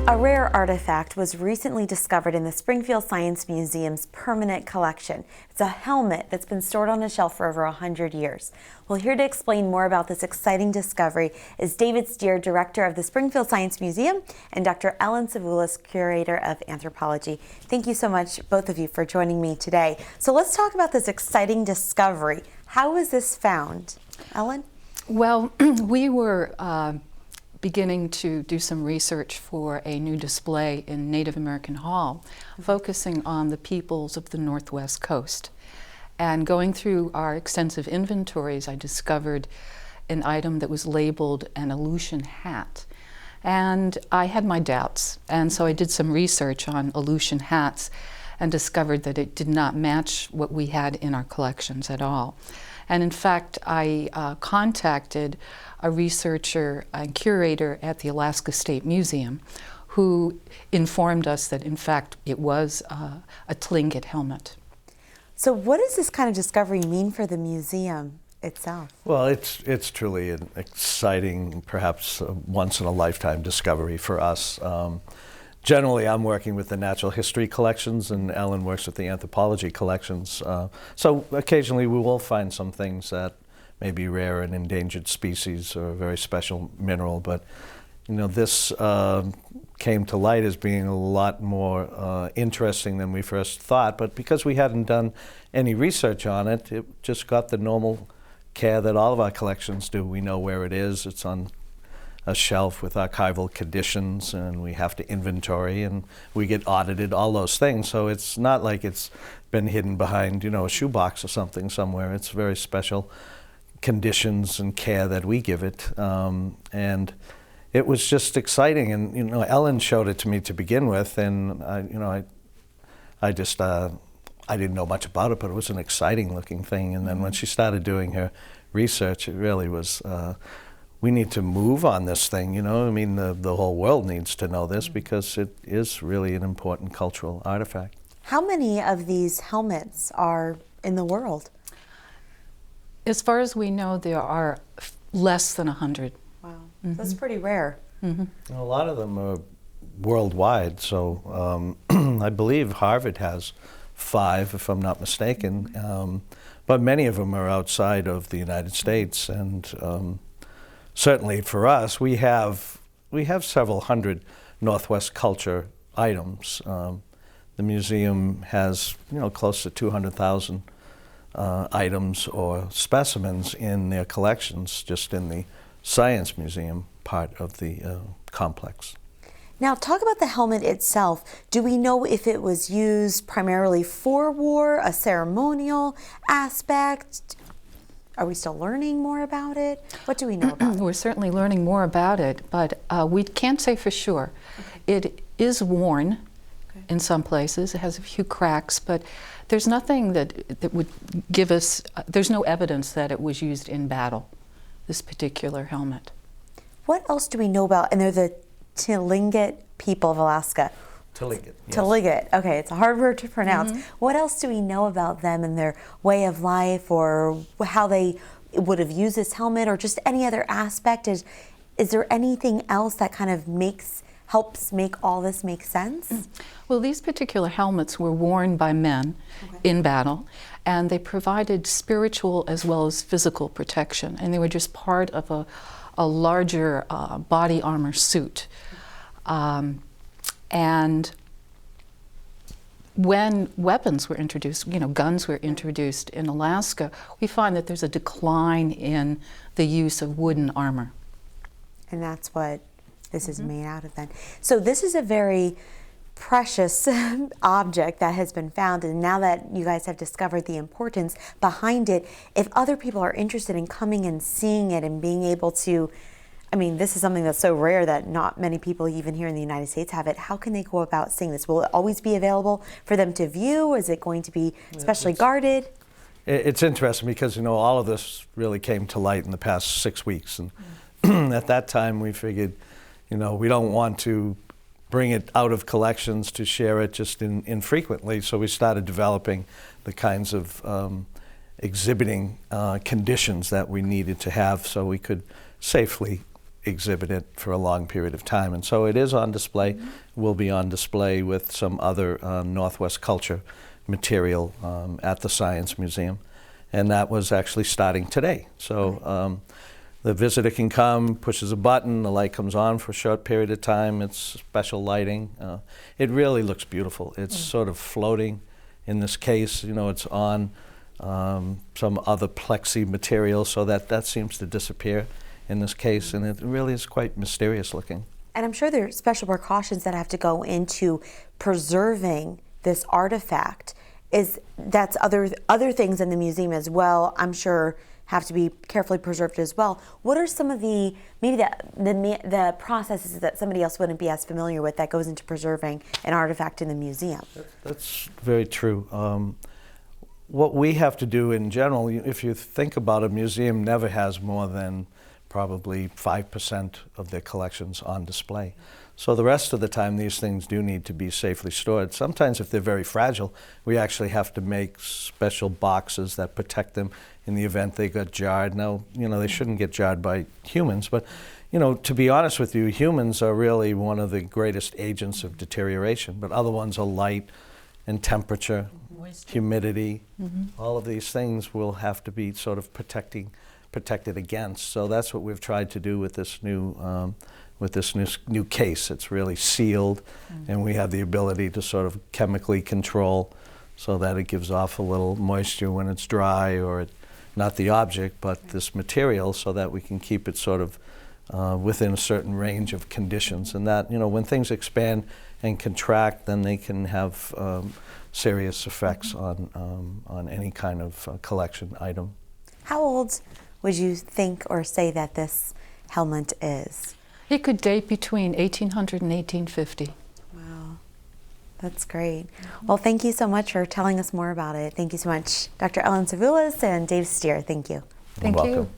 A rare artifact was recently discovered in the Springfield Science Museum's permanent collection. It's a helmet that's been stored on a shelf for over 100 years. Well, here to explain more about this exciting discovery is David Stier, director of the Springfield Science Museum, and Dr. Ellen Savulis, curator of anthropology. Thank you so much, both of you, for joining me today. So let's talk about this exciting discovery. How was this found? Ellen? Well, we were beginning to do some research for a new display in Native American Hall, focusing on the peoples of the Northwest Coast. And going through our extensive inventories, I discovered an item that was labeled an Aleutian hat. And I had my doubts, and so I did some research on Aleutian hats and discovered that it did not match what we had in our collections at all. And in fact, I contacted a researcher and curator at the Alaska State Museum who informed us that in fact it was a Tlingit helmet. So what does this kind of discovery mean for the museum itself? Well, it's truly an exciting, perhaps once-in-a-lifetime discovery for us. Generally, I'm working with the natural history collections, and Ellen works with the anthropology collections. So occasionally we will find some things that may be rare and endangered species or a very special mineral, but you know, this came to light as being a lot more interesting than we first thought. But because we hadn't done any research on it, it just got the normal care that all of our collections do. We know where it is. It's on a shelf with archival conditions, and we have to inventory, and we get audited, all those things. So it's not like it's been hidden behind, you know, a shoebox or something somewhere. It's very special conditions and care that we give it. And it was just exciting. And, you know, Ellen showed it to me to begin with, and I didn't know much about it, but it was an exciting looking thing. And then when she started doing her research, it really was, we need to move on this thing, you know. I mean, the whole world needs to know this because it is really an important cultural artifact. How many of these helmets are in the world? As far as we know, there are less than 100. Wow, that's pretty rare. A lot of them are worldwide, so I believe Harvard has 5, if I'm not mistaken, but many of them are outside of the United States, and certainly for us, we have several hundred Northwest culture items. The museum has, you know, close to 200,000 items or specimens in their collections, just in the Science Museum part of the complex. Now, talk about the helmet itself. Do we know if it was used primarily for war, a ceremonial aspect? Are we still learning more about it? What do we know about it? We're certainly learning more about it, but we can't say for sure. Okay. It is worn in some places. It has a few cracks, but there's nothing that would give us, there's no evidence that it was used in battle, this particular helmet. What else do we know about, and they're the Tlingit people of Alaska? Tlingit. Yes. Tlingit. Okay, it's a hard word to pronounce. What else do we know about them and their way of life, or how they would have used this helmet, or just any other aspect? Is there anything else that kind of helps make all this make sense? Well, these particular helmets were worn by men in battle, and they provided spiritual as well as physical protection, and they were just part of a larger body armor suit. And when weapons were introduced, you know, guns were introduced in Alaska, we find that there's a decline in the use of wooden armor. And that's what this is made out of then. So this is a very precious object that has been found, and now that you guys have discovered the importance behind it, if other people are interested in coming and seeing it and being able to, I mean, this is something that's so rare that not many people even here in the United States have it. How can they go about seeing this? Will it always be available for them to view? Is it going to be specially guarded? It's interesting because, you know, all of this really came to light in the past 6 weeks. And at that time we figured, you know, we don't want to bring it out of collections to share it just infrequently. So we started developing the kinds of exhibiting conditions that we needed to have so we could safely exhibit it for a long period of time. And so it is on display, will be on display with some other Northwest culture material at the Science Museum. And that was actually starting today. So the visitor can come, pushes a button, the light comes on for a short period of time. It's special lighting. It really looks beautiful. It's sort of floating in this case. You know, it's on some other plexi material, so that seems to disappear in this case, and it really is quite mysterious looking. And I'm sure there are special precautions that have to go into preserving this artifact. That's other things in the museum as well, I'm sure, have to be carefully preserved as well. What are some of the processes that somebody else wouldn't be as familiar with that goes into preserving an artifact in the museum? That's very true. What we have to do in general, if you think about, a museum never has more than probably 5% of their collections on display. So the rest of the time, these things do need to be safely stored. Sometimes if they're very fragile, we actually have to make special boxes that protect them in the event they got jarred. Now, you know, they shouldn't get jarred by humans, but, you know, to be honest with you, humans are really one of the greatest agents of deterioration, but other ones are light and temperature, humidity. All of these things will have to be sort of protected against. So that's what we've tried to do with this new case. It's really sealed, and we have the ability to sort of chemically control so that it gives off a little moisture when it's dry, or not the object, but this material, so that we can keep it sort of within a certain range of conditions. And that, you know, when things expand and contract, then they can have serious effects on any kind of collection item. How old would you think or say that this helmet is? It could date between 1800 and 1850. Wow, that's great. Well, thank you so much for telling us more about it. Thank you so much, Dr. Ellen Savulis and Dave Stier. Thank you. Thank you.